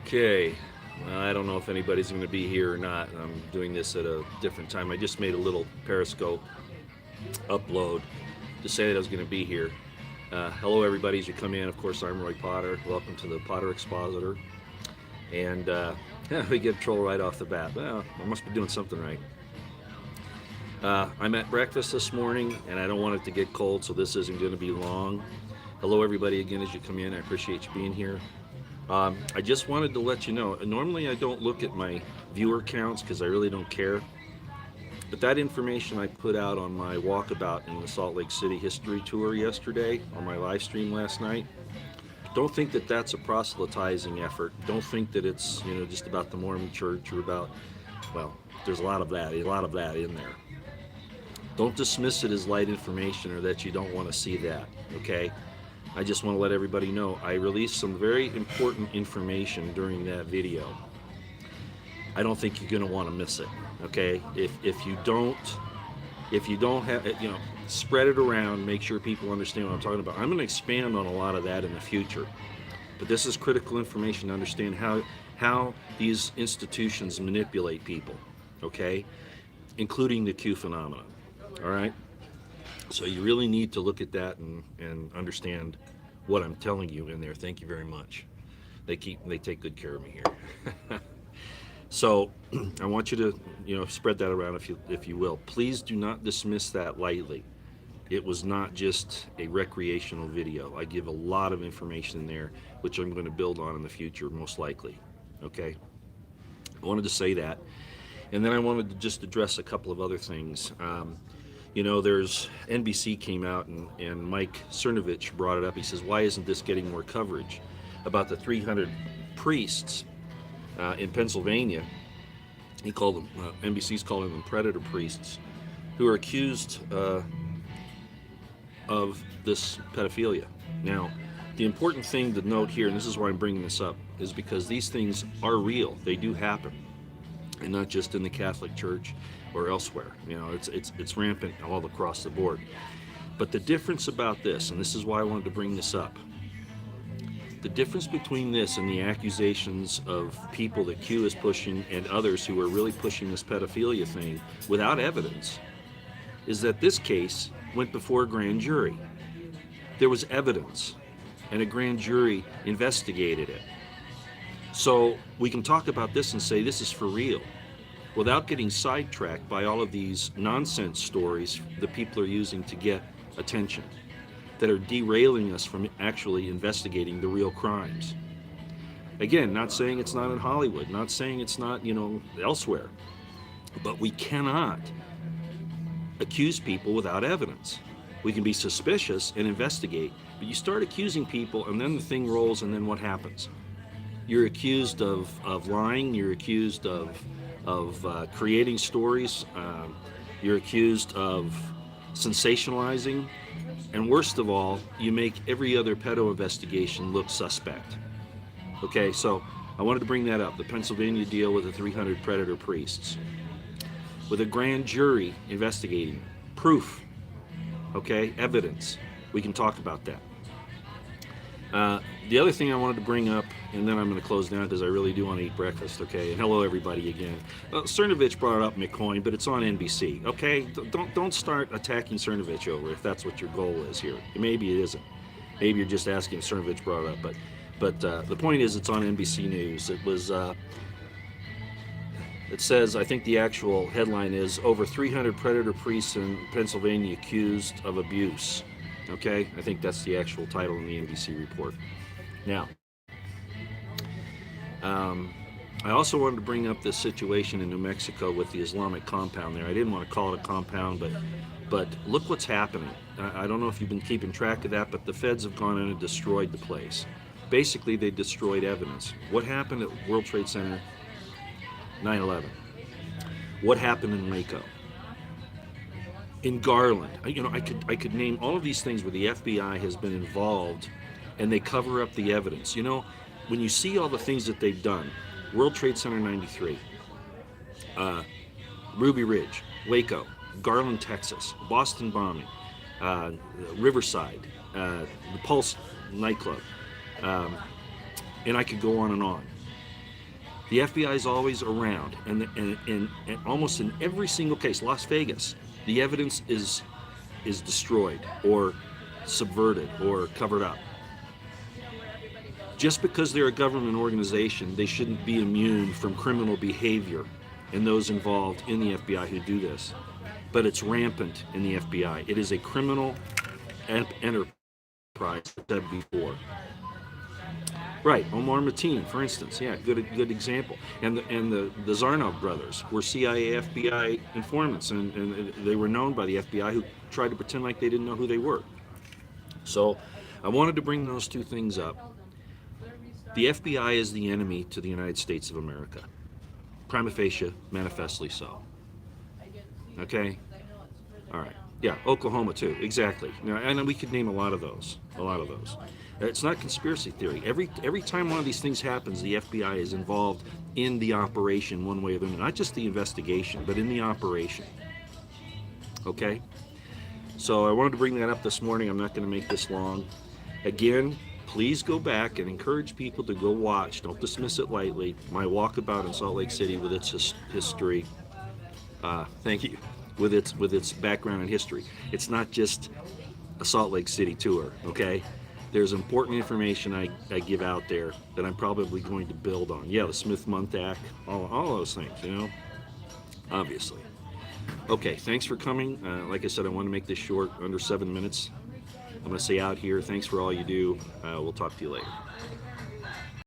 Okay, well, I don't know if anybody's going to be here or not. I'm doing this at a different time. I just made a little Periscope upload to say that I was going to be here. Hello, everybody, as you come in. Of course, I'm Roy Potter. Welcome to the Potter Expositor. And yeah, we get a troll right off the bat. Well, I must be doing something right. I'm at breakfast this morning, and I don't want it to get cold, so this isn't going to be long. Hello, everybody, again, as you come in. I appreciate you being here. I just wanted to let you know, normally I don't look at my viewer counts because I really don't care. But that information I put out on my walkabout in the Salt Lake City history tour yesterday, on my live stream last night, don't think that that's a proselytizing effort. Don't think that it's, just about the Mormon church or about, well, there's a lot of that in there. Don't dismiss it as light information or that you don't want to see that, okay? I just want to let everybody know I released some very important information during that video. I don't think you're going to want to miss it, okay? If you don't have, spread it around, make sure people understand what I'm talking about. I'm going to expand on a lot of that in the future. But this is critical information to understand how these institutions manipulate people, okay? Including the Q phenomenon, all right? So you really need to look at that and understand what I'm telling you in there. Thank you very much. They take good care of me here. So I want you to spread that around if you will. Please do not dismiss that lightly. It was not just a recreational video. I give a lot of information in there, which I'm going to build on in the future, most likely. Okay? I wanted to say that. And then I wanted to just address a couple of other things. There's NBC came out and Mike Cernovich brought it up. He says, why isn't this getting more coverage about the 300 priests in Pennsylvania? He called them, NBC's calling them predator priests, who are accused of this pedophilia. Now, the important thing to note here, and this is why I'm bringing this up, is because these things are real. They do happen, and not just in the Catholic Church or elsewhere. It's rampant all across the board. But the difference about this, and this is why I wanted to bring this up, the difference between this and the accusations of people that Q is pushing and others who are really pushing this pedophilia thing without evidence, is that this case went before a grand jury. There was evidence, and a grand jury investigated it. So we can talk about this and say this is for real, without getting sidetracked by all of these nonsense stories that people are using to get attention, that are derailing us from actually investigating the real crimes. Again, not saying it's not in Hollywood, not saying it's not, elsewhere, but we cannot accuse people without evidence. We can be suspicious and investigate, but you start accusing people and then the thing rolls, and then what happens? You're accused of lying, you're accused of creating stories, you're accused of sensationalizing, and worst of all, you make every other pedo investigation look suspect. Okay, so I wanted to bring that up, the Pennsylvania deal with the 300 predator priests, with a grand jury investigating, proof, okay, evidence. We can talk about that. The other thing I wanted to bring up, and then I'm going to close down because I really do want to eat breakfast, okay? And hello, everybody, again. Cernovich brought up McCoy, but it's on NBC, okay? Don't start attacking Cernovich over if that's what your goal is here. Maybe it isn't. Maybe you're just asking if Cernovich brought it up, but the point is it's on NBC News. It says, I think the actual headline is, over 300 predator priests in Pennsylvania accused of abuse. Okay, I think that's the actual title in the NBC report. Now, I also wanted to bring up this situation in New Mexico with the Islamic compound there. I didn't want to call it a compound, but look what's happening. I don't know if you've been keeping track of that, but the feds have gone in and destroyed the place. Basically, they destroyed evidence. What happened at World Trade Center 9/11? What happened in Waco? In Garland, I could name all of these things where the FBI has been involved, and they cover up the evidence. When you see all the things that they've done, World Trade Center 93, Ruby Ridge, Waco, Garland, Texas, Boston bombing, Riverside, the Pulse nightclub, and I could go on and on. The FBI is always around, and almost in every single case, Las Vegas, the evidence is destroyed or subverted or covered up. Just because they're a government organization, they shouldn't be immune from criminal behavior and those involved in the FBI who do this. But it's rampant in the FBI. It is a criminal enterprise, as I said before. Right, Omar Mateen, for instance, yeah, good example. And the Zarnov brothers were CIA, FBI informants, and they were known by the FBI, who tried to pretend like they didn't know who they were. So I wanted to bring those two things up. The FBI is the enemy to the United States of America. Prima facie, manifestly so. Okay? All right. Yeah, Oklahoma too, exactly. Now, and we could name a lot of those. It's not conspiracy theory. Every time one of these things happens, the FBI is involved in the operation one way or the other. Not just the investigation, but in the operation. Okay? So I wanted to bring that up this morning. I'm not going to make this long. Again, please go back and encourage people to go watch, don't dismiss it lightly, my Walkabout in Salt Lake City with its history. Thank you. With its background and history. It's not just a Salt Lake City tour, okay? There's important information I give out there that I'm probably going to build on. Yeah, the Smith-Muntak, all those things, obviously. Okay, thanks for coming. Like I said, I want to make this short, under 7 minutes. I'm going to say out here, thanks for all you do. We'll talk to you later.